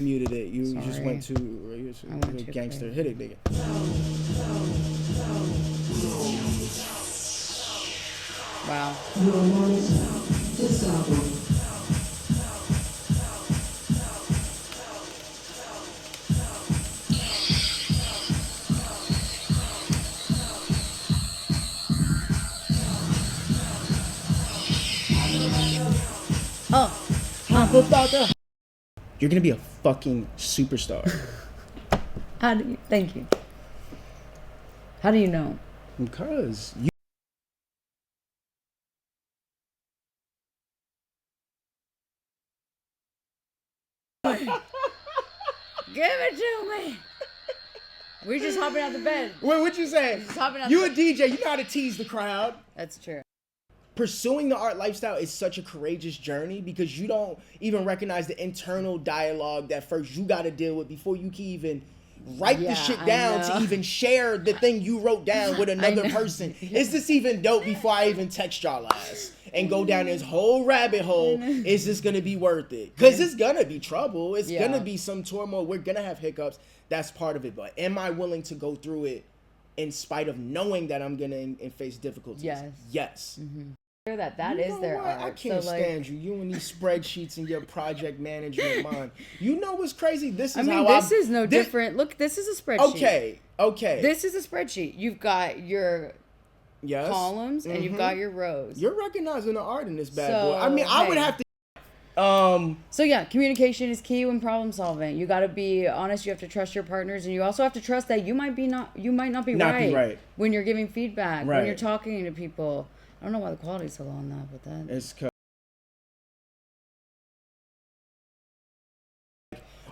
muted it. You Sorry. just went to gangster. Hit it, nigga. Wow. You're gonna be a fucking superstar. Thank you. How do you know? Because you. Give it to me. We're just hopping out the bed. Wait, what you say? You a DJ, you know how to tease the crowd. That's true. Pursuing the art lifestyle is such a courageous journey because you don't even recognize the internal dialogue that first you got to deal with before you can even write the shit down to even share the thing you wrote down with another person. Is this even dope before I even text y'all ass and go down this whole rabbit hole? Is this going to be worth it? Because it's going to be trouble. It's going to be some turmoil. We're going to have hiccups. That's part of it. But am I willing to go through it in spite of knowing that I'm going to face difficulties? Yes. Mm-hmm. That is their art. I can't stand you and these spreadsheets and your project management mind. You know what's crazy? This is this is no different. Look, this is a spreadsheet. Okay. This is a spreadsheet. You've got your columns and you've got your rows. You're recognizing the art in this bad boy. I mean, I would have to. So yeah, communication is key when problem solving. You got to be honest. You have to trust your partners, and you also have to trust that you might not be right when you're giving feedback, when you're talking to people. I don't know why the quality's so low on that, but that it's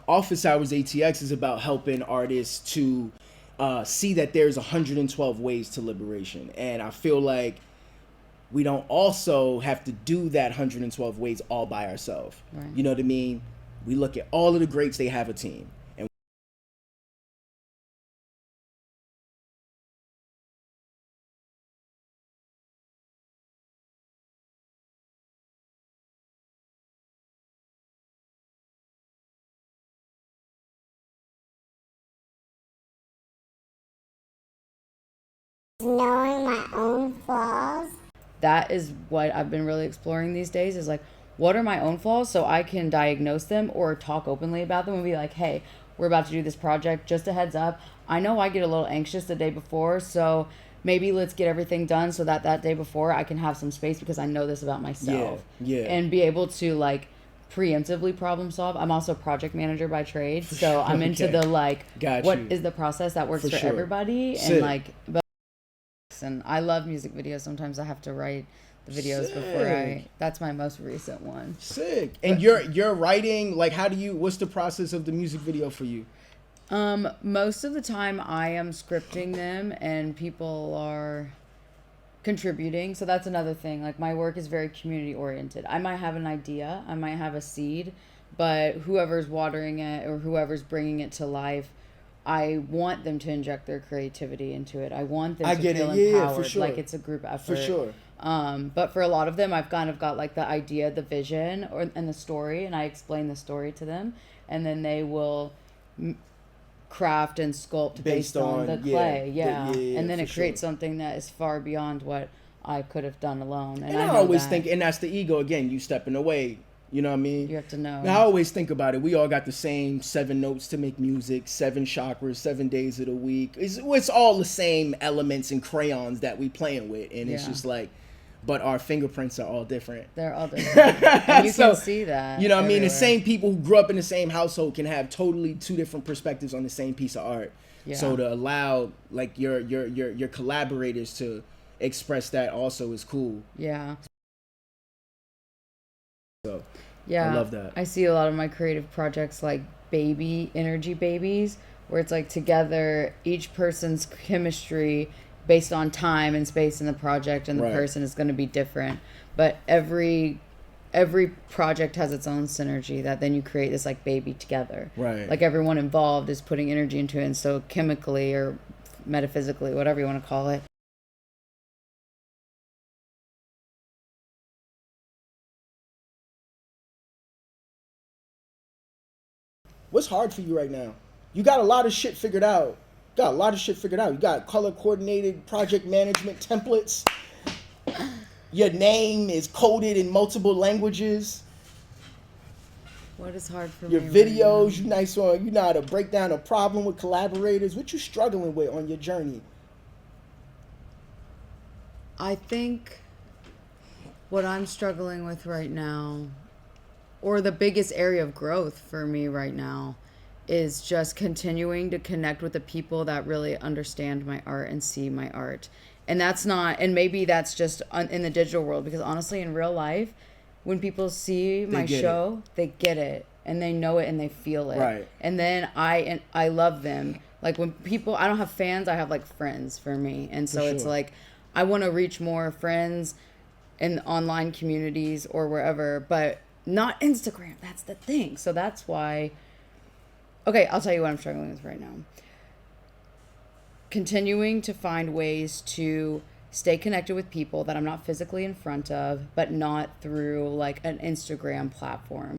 Office Hours ATX is about helping artists to see that there's 112 ways to liberation, and I feel like we don't also have to do that 112 ways all by ourselves. Right. You know what I mean? We look at all of the greats; they have a team. Knowing my own flaws. That is what I've been really exploring these days, is like, what are my own flaws so I can diagnose them or talk openly about them and be like, hey, we're about to do this project, just a heads up. I know I get a little anxious the day before, so maybe let's get everything done so that day before I can have some space because I know this about myself. Yeah. And be able to like preemptively problem solve. I'm also a project manager by trade, so I'm into the like, what is the process that works for everybody. And like, and I love music videos. Sometimes I have to write the videos before that's my most recent one. Sick. And you're writing, like, what's the process of the music video for you? Most of the time I am scripting them and people are contributing. So that's another thing. Like, my work is very community oriented. I might have an idea, I might have a seed, but whoever's watering it or whoever's bringing it to life, I want them to inject their creativity into it. I want them to feel empowered, for sure. Like it's a group effort. For sure. But for a lot of them, I've kind of got like the idea, the vision, and the story, and I explain the story to them, and then they will craft and sculpt based on the clay. And then it creates something that is far beyond what I could have done alone. And I always think, and that's the ego again, you stepping away. You know what I mean? You have to know. I always think about it. We all got the same 7 notes to make music, 7 chakras, 7 days of the week. It's all the same elements and crayons that we playing with. And it's just like, but our fingerprints are all different. They're all different. And you can see that. You know what I mean? The same people who grew up in the same household can have totally 2 different perspectives on the same piece of art. Yeah. So to allow like your collaborators to express that also is cool. Yeah. So, yeah, I love that. I see a lot of my creative projects like baby energy babies, where it's like together, each person's chemistry based on time and space in the project and the person is going to be different. But every project has its own synergy that then you create this like baby together. Right. Like everyone involved is putting energy into it, and so chemically or metaphysically, whatever you want to call it, What's hard for you right now? You got a lot of shit figured out. You got color coordinated project management templates. Your name is coded in multiple languages. What is hard for Your me? videos, you know how to break down a problem with collaborators. What you struggling with on your journey? I think what I'm struggling with right now, or the biggest area of growth for me right now, is just continuing to connect with the people that really understand my art and see my art. And that's not, and maybe that's just in the digital world, because honestly, in real life, when people see my show, they get it and they know it and they feel it. Right. And then I love them. Like when people, I don't have fans, I have like friends for me. And so it's like, I want to reach more friends in online communities or wherever, but not Instagram. That's the thing. So that's why. Okay, I'll tell you what I'm struggling with right now. Continuing to find ways to stay connected with people that I'm not physically in front of, but not through like an Instagram platform.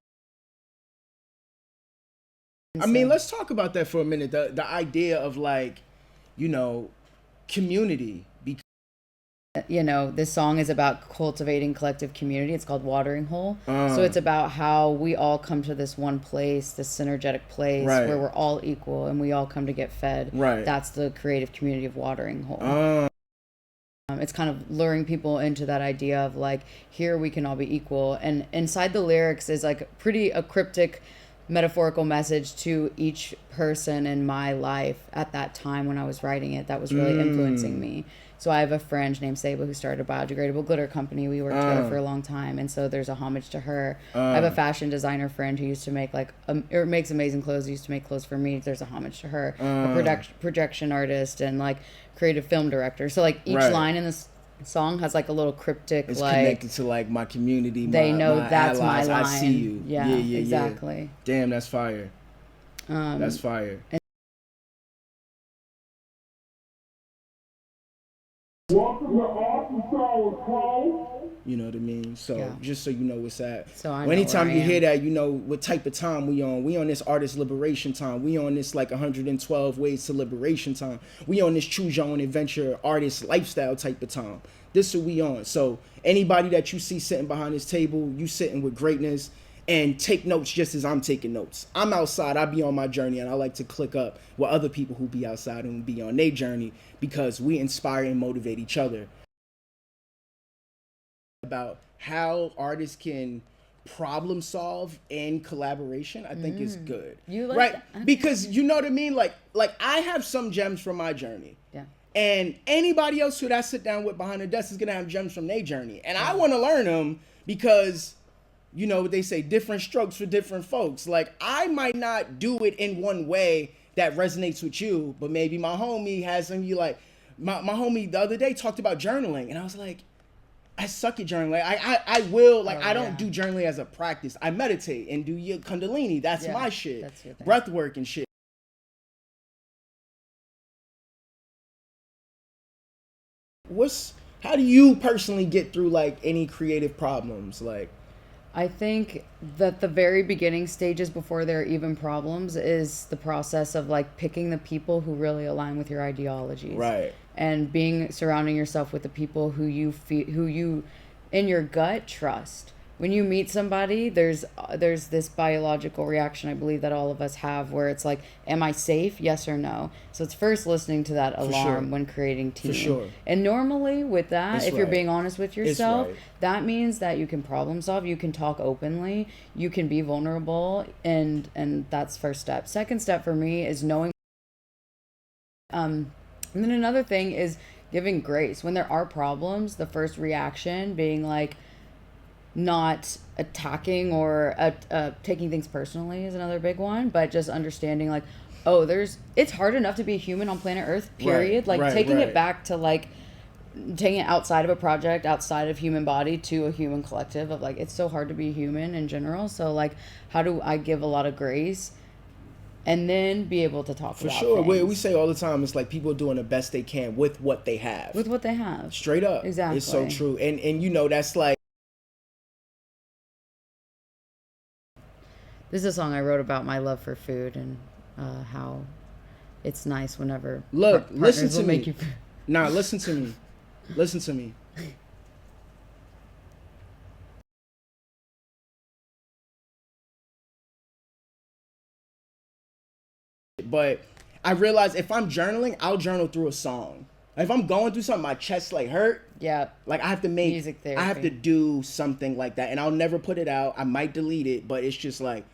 I mean, let's talk about that for a minute. The idea of like, community. This song is about cultivating collective community. It's called Watering Hole. So it's about how we all come to this one place, this synergetic place where we're all equal and we all come to get fed. Right. That's the creative community of Watering Hole. It's kind of luring people into that idea of like, here we can all be equal. And inside the lyrics is like a cryptic metaphorical message to each person in my life at that time when I was writing it that was really influencing me. So I have a friend named Saba who started a biodegradable glitter company. We worked together for a long time, and so there's a homage to her. I have a fashion designer friend who used to make or makes amazing clothes. Used to make clothes for me. There's a homage to her. A projection artist and like creative film director. So like each line in this song has like a little cryptic. It's like connected to like my community. They know my that's allies. my line. I see you. Yeah, exactly. Yeah. Damn, that's fire. That's fire. Welcome to Arkansas, Crow. You know what I mean? So just so you know what's at. So I know anytime you hear that, you know what type of time we on. We on this artist liberation time. We on this like 112 ways to liberation time. We on this choose your own adventure artist lifestyle type of time. This is what we on. So anybody that you see sitting behind this table, you sitting with greatness. And take notes just as I'm taking notes. I'm outside, I be on my journey, and I like to click up with other people who be outside and be on their journey because we inspire and motivate each other. About how artists can problem solve in collaboration, I think is good. You like right? that? Because you know what I mean? Like I have some gems from my journey. Yeah. And anybody else who I sit down with behind the desk is gonna have gems from their journey. And I wanna learn them because you know what they say, different strokes for different folks. Like, I might not do it in one way that resonates with you, but maybe my homie has some, my homie the other day talked about journaling, and I was like, I suck at journaling. I will, I don't do journaling as a practice. I meditate and do your kundalini. That's my shit. That's your thing. Breath work and shit. How do you personally get through, any creative problems? I think that the very beginning stages before there are even problems is the process of picking the people who really align with your ideologies. Right. And surrounding yourself with the people who you in your gut trust. When you meet somebody, there's this biological reaction I believe that all of us have where it's like, am I safe? Yes or no. So it's first listening to that alarm when creating team. For sure. And normally with that, if you're right. being honest with yourself, right. that means that you can problem solve, you can talk openly, you can be vulnerable, and that's first step. Second step for me is knowing. And then another thing is giving grace. When there are problems, the first reaction being not attacking or taking things personally is another big one, but just understanding it's hard enough to be a human on planet Earth, period. Taking it back to taking it outside of a project, outside of human body to a human collective of it's so hard to be human in general. So how do I give a lot of grace and then be able to talk about sure. things? We say all the time, it's people doing the best they can with what they have. With what they have. Straight up. Exactly. It's so true. And that's This is a song I wrote about my love for food and how it's nice whenever Look, listen partners to will me. make you. Nah, listen to me. Listen to me. But I realize if I'm journaling, I'll journal through a song. If I'm going through something, my chest like hurt. Yeah. Like I have to make Music I have to therapy. do something like that, and I'll never put it out. I might delete it, but it's just like,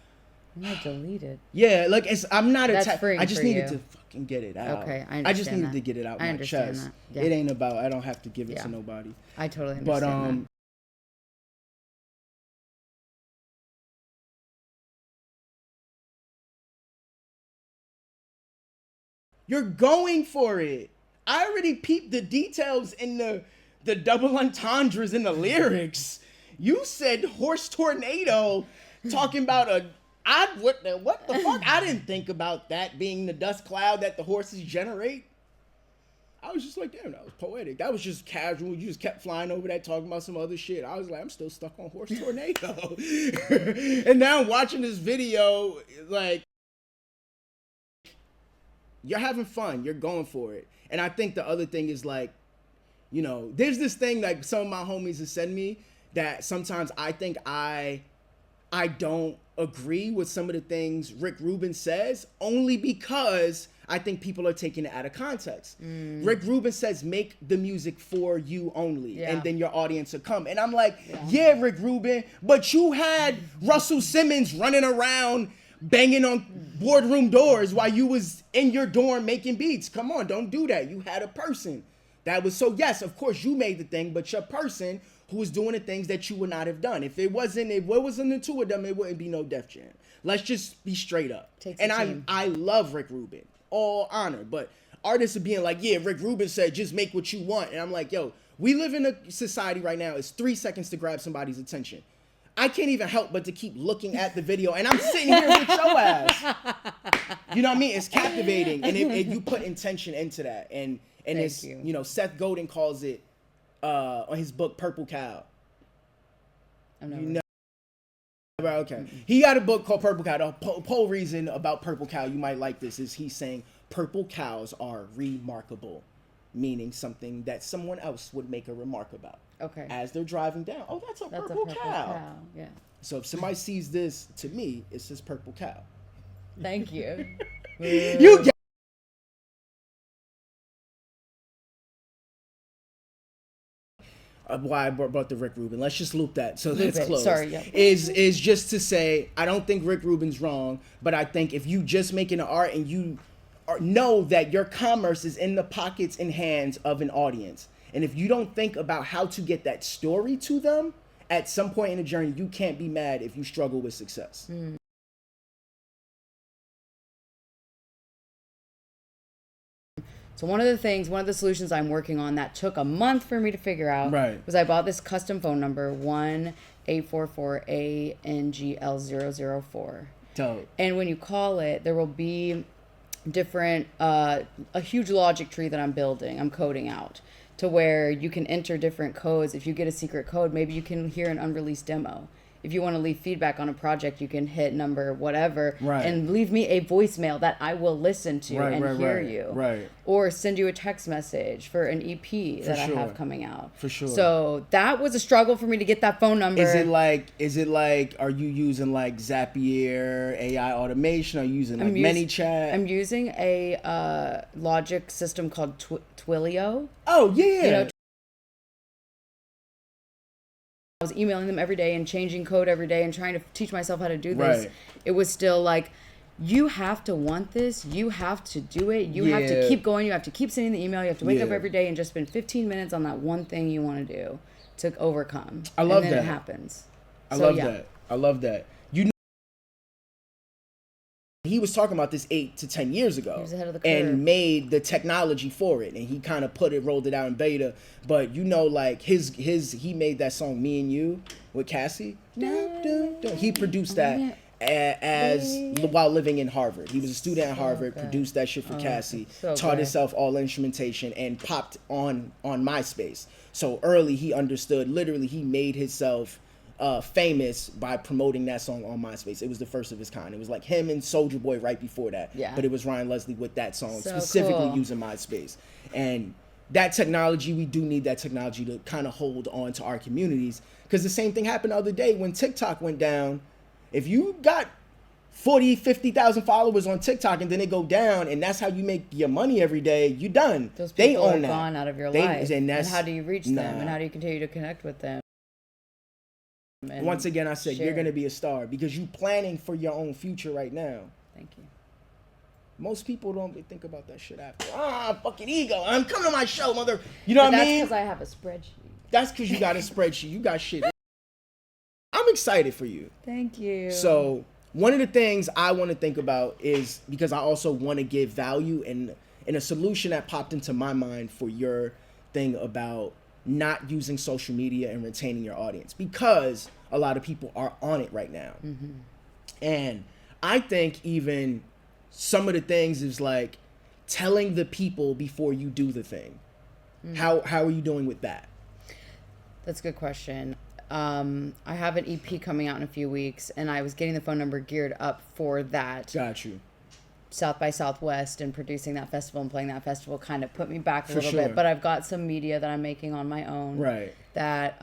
I'm gonna delete it. yeah, like I'm not That's attacked. freeing I just for needed you. to fucking get it out. Okay, I I just understand needed to that. get it out I my understand chest. that. Yeah. It ain't about I don't have to give it Yeah. to nobody. I totally But understand that. you're going for it. I already peeped the details in the double entendres in the lyrics. You said horse tornado, talking about what the fuck? I didn't think about that being the dust cloud that the horses generate. I was just like, damn, that was poetic. That was just casual. You just kept flying over that, talking about some other shit. I was like, I'm still stuck on horse tornado. And now I'm watching this video, like, you're having fun. You're going for it. And I think the other thing is like, you know, there's this thing like some of my homies have said to me that sometimes I think I don't agree with some of the things Rick Rubin says only because I think people are taking it out of context. Rick Rubin says, make the music for you only, Yeah. and then your audience will come. And I'm like, yeah, Rick Rubin, but you had Russell Simmons running around banging on boardroom doors while you was in your dorm making beats. Come on, don't do that. You had a person that was, so yes, of course you made the thing, but your person who was doing the things that you would not have done. If it wasn't the two of them, it wouldn't be no Def Jam. Let's just be straight up. Takes And a team. I love Rick Rubin, all honor, but artists are being like, yeah, Rick Rubin said just make what you want. And I'm like, yo, we live in a society right now, it's 3 seconds to grab somebody's attention. I can't even help but to keep looking at the video, and I'm sitting here with your ass. You know what I mean? It's captivating, and you put intention into that, and it's you. you know, Seth Godin calls it on his book Purple Cow. I'm never. You know, okay. He got a book called Purple Cow. The whole reason about Purple Cow, you might like this, is he's saying purple cows are remarkable, meaning something that someone else would make a remark about. Okay. As they're driving down, oh, that's a That's purple a purple cow. cow. Yeah. So if somebody sees this, to me, it says purple cow. Thank you. You get why I brought the Rick Rubin. Let's just loop that. So that's it. close. Sorry, yeah. Is just to say, I don't think Rick Rubin's wrong, but I think if you just making an art and you know that your commerce is in the pockets and hands of an audience, and if you don't think about how to get that story to them, at some point in the journey, you can't be mad if you struggle with success. So one of the solutions I'm working on that took a month for me to figure out Right. was I bought this custom phone number 1-844-ANGL004. Dope. And when you call it, there will be different, a huge logic tree that I'm building, I'm coding out, to where you can enter different codes. If you get a secret code, maybe you can hear an unreleased demo. If you want to leave feedback on a project, you can hit number whatever and leave me a voicemail that I will listen to and hear you. Right. Or send you a text message for an EP that I sure. have coming out. For sure. So that was a struggle for me to get that phone number. Is it like, are you using like Zapier, AI automation? Are you using like ManyChat? I'm using a logic system called Twilio. Oh, yeah. You know, I was emailing them every day and changing code every day and trying to teach myself how to do this. Right. It was still like, you have to want this. You have to do it. You have to keep going. You have to keep sending the email. You have to wake up every day and just spend 15 minutes on that one thing you want to do to overcome. I love and then that. It happens. I love that. You know, he was talking about this 8 to 10 years ago. He was ahead of the curve. And made the technology for it, and he kind of rolled it out in beta. But you know, like he made that song "Me and You" with Cassie. He produced that while living in Harvard. He was a student at Harvard, produced that shit for Cassie, taught himself all instrumentation, and popped on MySpace. So early he understood. Literally, he made himself famous by promoting that song on MySpace. It was the first of its kind. It was like him and Soulja Boy right before that. Yeah. But it was Ryan Leslie with that song, So specifically cool. using MySpace. And that technology, we do need that technology to kind of hold on to our communities. Because the same thing happened the other day when TikTok went down. If you got 40, 50,000 followers on TikTok and then it go down and that's how you make your money every day, you done. Those They people own are that. gone out of your life. And how do you reach them? And how do you continue to connect with them? And once again, I said, share. you're going to be a star because you planning for your own future right now. Thank you. Most people don't think about that shit after. Fucking ego. I'm coming to my show, mother. You know But what I mean? that's because I have a spreadsheet. That's because you got a spreadsheet. You got shit. I'm excited for you. Thank you. So one of the things I want to think about is because I also want to give value and a solution that popped into my mind for your thing about not using social media and retaining your audience, because a lot of people are on it right now. Mm-hmm. And I think even some of the things is like telling the people before you do the thing. How are you doing with that? That's a good question. I have an EP coming out in a few weeks, and I was getting the phone number geared up for that. Got you. South by Southwest and producing that festival and playing that festival kind of put me back a For little sure. bit. But I've got some media that I'm making on my own. Right. That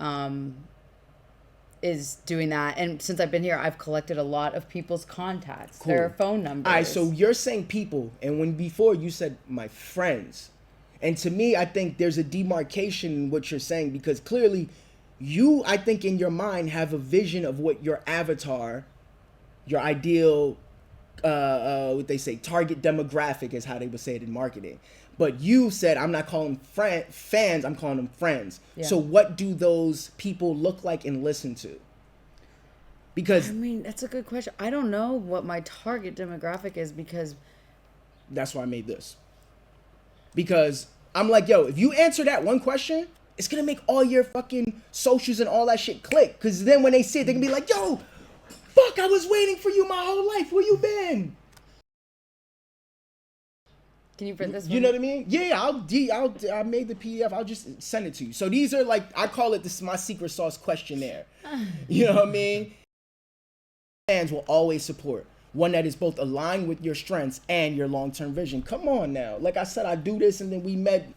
is doing that. And since I've been here, I've collected a lot of people's contacts, Cool. their phone numbers. All right, so you're saying people, and when before you said my friends. And to me, I think there's a demarcation in what you're saying, because clearly you, I think in your mind, have a vision of what your avatar, your ideal, what they say, target demographic is how they would say it in marketing. But you said, I'm not calling them fans, I'm calling them friends. Yeah. So what do those people look like and listen to? Because I mean, that's a good question. I don't know what my target demographic is because that's why I made this. Because I'm like, yo, if you answer that one question, it's gonna make all your fucking socials and all that shit click. Because then when they see it, they're gonna be like, yo, fuck, I was waiting for you my whole life. Where you been? Can you print this You one? know what I mean? Yeah, I made the PDF. I'll just send it to you. So these are like, I call it, this is my secret sauce questionnaire. You know what I mean? Fans will always support one that is both aligned with your strengths and your long-term vision. Come on now. Like I said, I do this and then we met.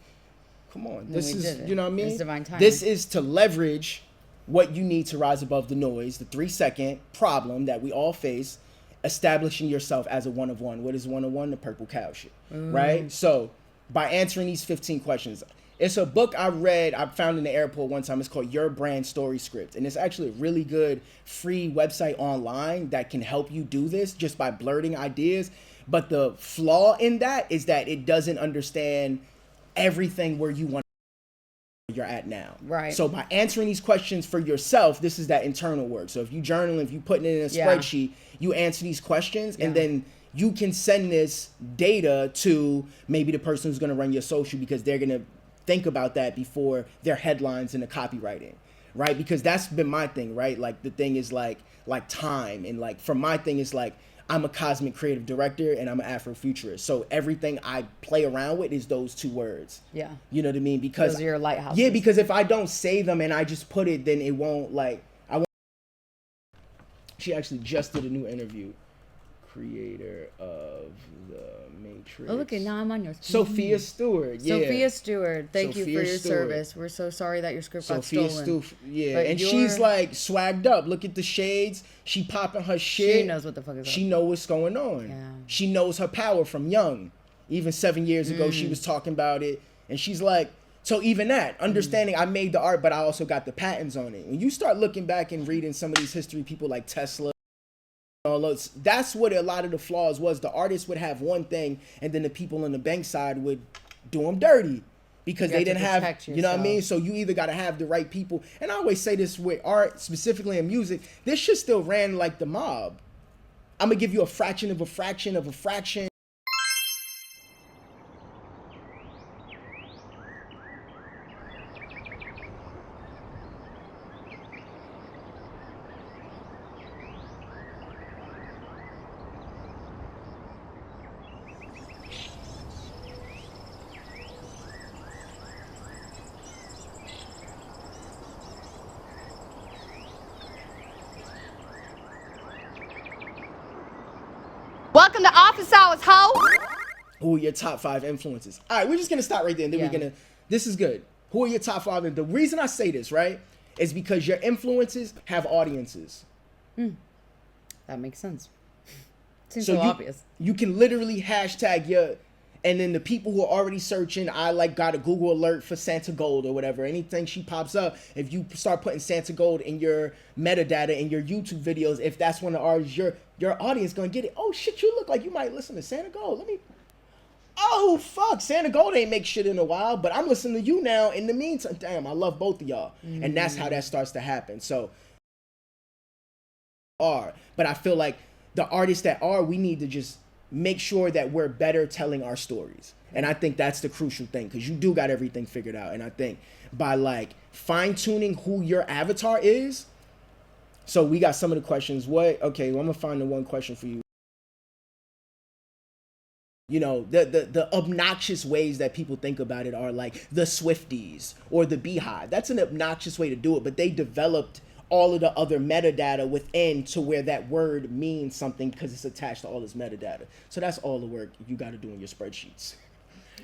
Come on. This we is, did it. you know what I mean? It's divine timing. This is to leverage what you need to rise above the noise, the 3-second problem that we all face, establishing yourself as a one of one. What is one of one? The purple cow shit, right? So by answering these 15 questions, it's a book I read, I found in the airport one time. It's called Your Brand Story Script. And it's actually a really good free website online that can help you do this just by blurting ideas. But the flaw in that is that it doesn't understand everything where you want you're at now. Right. So by answering these questions for yourself, this is that internal work. So if you journal, if you put it in a Yeah. spreadsheet, you answer these questions and then you can send this data to maybe the person who's going to run your social, because they're going to think about that before their headlines and the copywriting, right? Because that's been my thing, right? Like the thing is like time, and like for my thing is like, I'm a cosmic creative director and I'm an Afrofuturist. So everything I play around with is those two words. Yeah. You know what I mean? Because Those are your lighthouses. yeah, because if I don't say them and I just put it, then it won't like, I won't. She actually just did a new interview. Creator of the Matrix. Oh, look, now I'm on your Sophia Stewart. Yeah. Sophia Stewart, thank you Sophia for your Stewart. service. We're so sorry that your script got Sophia stolen. Stewart. Yeah. But And you're- she's like swagged up. Look at the shades. She popping her shit. She knows what the fuck is She up. know what's going on. Yeah. She knows her power from young. Even 7 years ago, she was talking about it. And she's like, so even that, understanding I made the art, but I also got the patents on it. When you start looking back and reading some of these history, people like Tesla, that's what a lot of the flaws was. The artist would have one thing, and then the people on the bank side would do them dirty because You they have to didn't have, protect you know what I mean? yourself. So you either got to have the right people. And I always say this with art, specifically in music, this shit still ran like the mob. I'm going to give you a fraction of a fraction of a fraction. Welcome to Office Hours, ho! Who are your top 5 influences? All right, we're just gonna stop right there, and then we're gonna. This is good. Who are your top 5? And the reason I say this, right, is because your influences have audiences. That makes sense. Seems so obvious. You can literally hashtag your, and then the people who are already searching, I like got a Google alert for Santa Gold or whatever. Anything she pops up, if you start putting Santa Gold in your metadata in your YouTube videos, if that's one of the artists, your audience gonna get it. Oh shit, you look like you might listen to Santa Gold. Let me. Oh fuck, Santa Gold ain't make shit in a while, but I'm listening to you now. In the meantime, damn, I love both of y'all, and that's how that starts to happen. So, but I feel like the artists that are, we need to just make sure that we're better telling our stories. And I think that's the crucial thing, because you do got everything figured out. And I think by like fine tuning who your avatar is. So we got some of the questions. Okay, well, I'm gonna find the one question for you. You know, the obnoxious ways that people think about it are like the Swifties or the Beehive. That's an obnoxious way to do it, but they developed all of the other metadata within to where that word means something because it's attached to all this metadata. So that's all the work you got to do in your spreadsheets.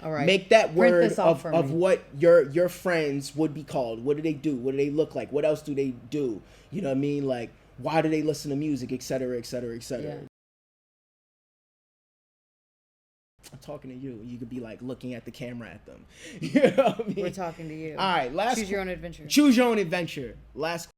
All right. Make that word of what your friends would be called. What do they do? What do they look like? What else do they do? You know what I mean? Like, why do they listen to music, et cetera, et cetera, et cetera. Yeah. I'm talking to you. You could be like looking at the camera at them. You know what I mean? We're talking to you. All right. Choose your own adventure. Choose your own adventure. Last.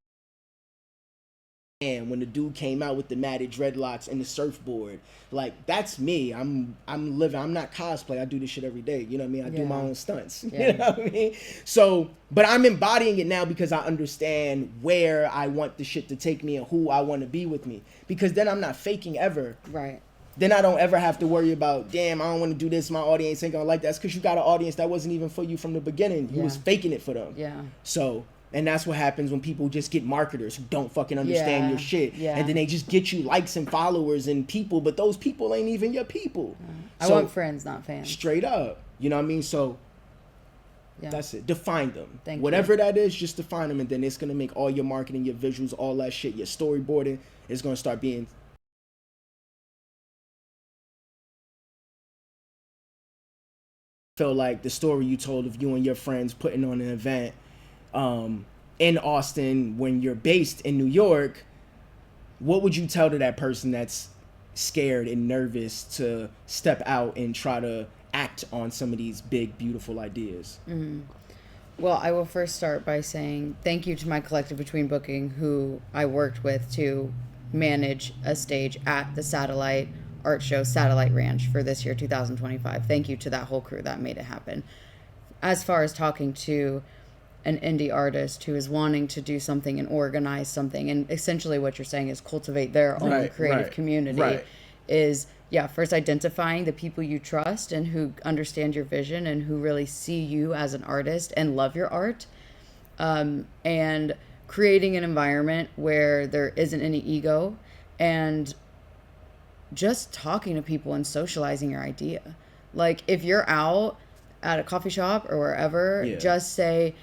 And when the dude came out with the matted dreadlocks and the surfboard, like, that's me. I'm living. I'm not cosplay. I do this shit every day. You know what I mean? I do my own stunts. Yeah. You know what I mean? So, but I'm embodying it now because I understand where I want the shit to take me and who I want to be with me. Because then I'm not faking ever. Right. Then I don't ever have to worry about, damn, I don't want to do this. My audience ain't gonna like that. That's because you got an audience that wasn't even for you from the beginning. You was faking it for them. Yeah. So, and that's what happens when people just get marketers who don't fucking understand your shit. Yeah. And then they just get you likes and followers and people, but those people ain't even your people. I want friends, not fans. Straight up. You know what I mean? So that's it. Define them. Whatever that is, just define them, and then it's gonna make all your marketing, your visuals, all that shit, your storyboarding is gonna start being feel like the story you told of you and your friends putting on an event in Austin when you're based in New York. What would you tell to that person that's scared and nervous to step out and try to act on some of these big, beautiful ideas? Well, I will first start by saying thank you to my collective Between Booking, who I worked with to manage a stage at the Satellite Art Show, Satellite Ranch, for this year, 2025. Thank you to that whole crew that made it happen. As far as talking to an indie artist who is wanting to do something and organize something, and essentially what you're saying is cultivate their own creative community, is first identifying the people you trust and who understand your vision and who really see you as an artist and love your art, and creating an environment where there isn't any ego, and just talking to people and socializing your idea. Like, if you're out at a coffee shop or wherever, just say,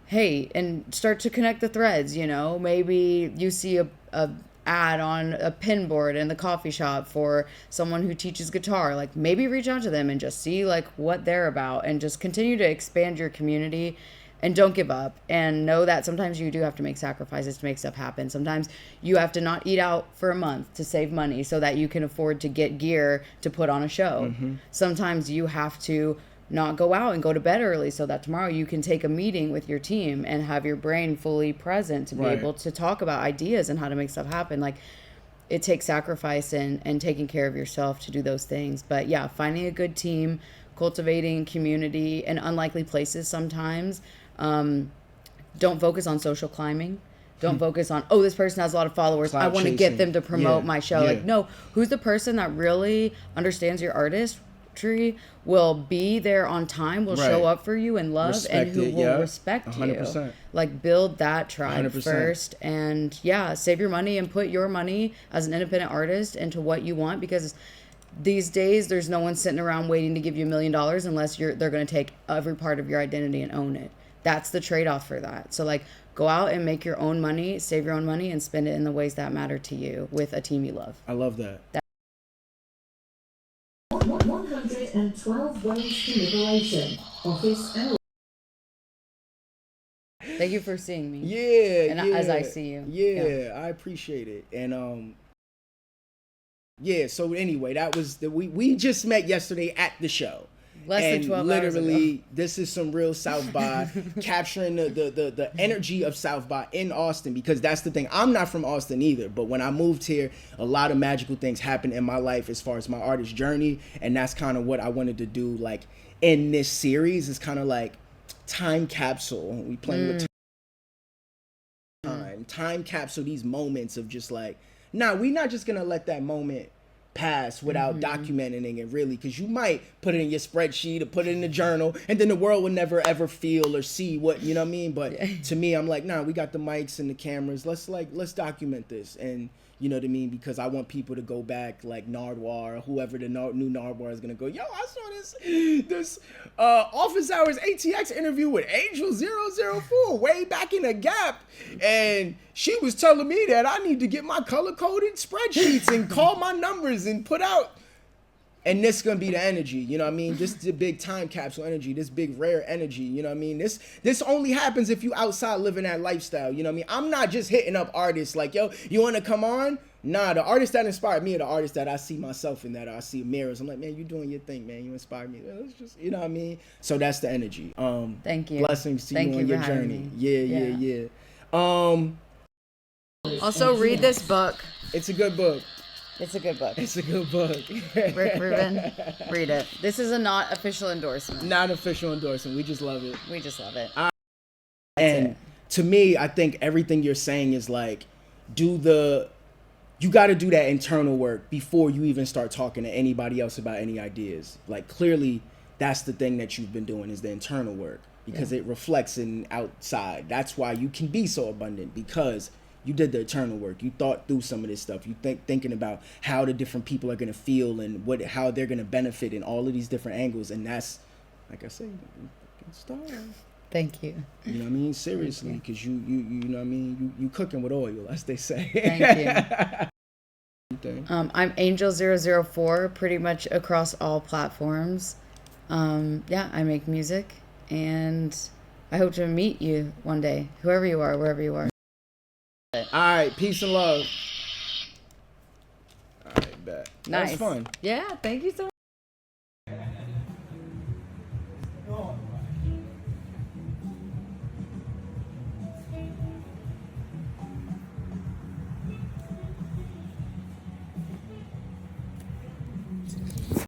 hey, and start to connect the threads. You know, maybe you see a ad on a pin board in the coffee shop for someone who teaches guitar. Like, maybe reach out to them and just see like what they're about, and just continue to expand your community. And don't give up, and know that sometimes you do have to make sacrifices to make stuff happen. Sometimes you have to not eat out for a month to save money so that you can afford to get gear to put on a show. Sometimes you have to not go out and go to bed early so that tomorrow you can take a meeting with your team and have your brain fully present to be able to talk about ideas and how to make stuff happen. Like, it takes sacrifice and taking care of yourself to do those things. But yeah, finding a good team, cultivating community in unlikely places sometimes. Don't focus on social climbing. Don't focus on, this person has a lot of followers, I want to get them to promote my show. Like, no, who's the person that really understands your artistry, will be there on time, will show up for you in love, and who will respect 100%. You. Like, build that tribe 100%. First, and save your money and put your money as an independent artist into what you want, because these days there's no one sitting around waiting to give you $1 million unless they're going to take every part of your identity and own it. That's the trade-off for that. So, like, go out and make your own money, save your own money, and spend it in the ways that matter to you with a team you love. I love that. 112 Ways to Liberation. Office hours. Thank you for seeing me. Yeah, and yeah. as I see you. Yeah, I appreciate it. And yeah, so anyway, that was we just met yesterday at the show. Less than 12 hours literally, ago. this is some real South by, capturing the energy of South by in Austin, because that's the thing. I'm not from Austin either, but when I moved here, a lot of magical things happened in my life as far as my artist journey, and that's kind of what I wanted to do. Like in this series, is kind of like time capsule. We playing with time capsule these moments of just like, nah, we're not just gonna let that moment pass without documenting it, really, because you might put it in your spreadsheet or put it in the journal, and then the world will never ever feel or see what, you know what I mean. But to me, I'm like, nah, we got the mics and the cameras, let's document this. And you know what I mean, because I want people to go back, like Nardwar or whoever the new Nardwar is gonna go, yo, I saw this office hours ATX interview with Angel004 way back in the Gap, and she was telling me that I need to get my color coded spreadsheets and call my numbers and put out. And this gonna be the energy, you know what I mean? This is the big time capsule energy, this big rare energy, you know what I mean? This only happens if you outside living that lifestyle, you know what I mean? I'm not just hitting up artists like, yo, you wanna come on? Nah, the artists that inspired me are the artists that I see myself in, that I see mirrors. I'm like, man, you doing your thing, man. You inspire me. It's just, you know what I mean? So that's the energy. Thank you. Blessings to you on your journey. Yeah. Also, read this book. It's a good book. It's a good book. It's a good book. Rick Rubin, read it. This is a not official endorsement. Not official endorsement. We just love it. We just love it. And to me, I think everything you're saying is like, you got to do that internal work before you even start talking to anybody else about any ideas. Like, clearly, that's the thing that you've been doing, is the internal work, because it reflects in outside. That's why you can be so abundant, because you did the internal work. You thought through some of this stuff. You thinking about how the different people are gonna feel and how they're gonna benefit in all of these different angles. And that's, like I say, you fucking star. Thank you. You know what I mean? Seriously, because you know what I mean. You cooking with oil, as they say. Thank you. I'm Angel004, pretty much across all platforms. I make music, and I hope to meet you one day, whoever you are, wherever you are. All right, peace and love. All right, bet. Nice. That was fun. Yeah, thank you so much.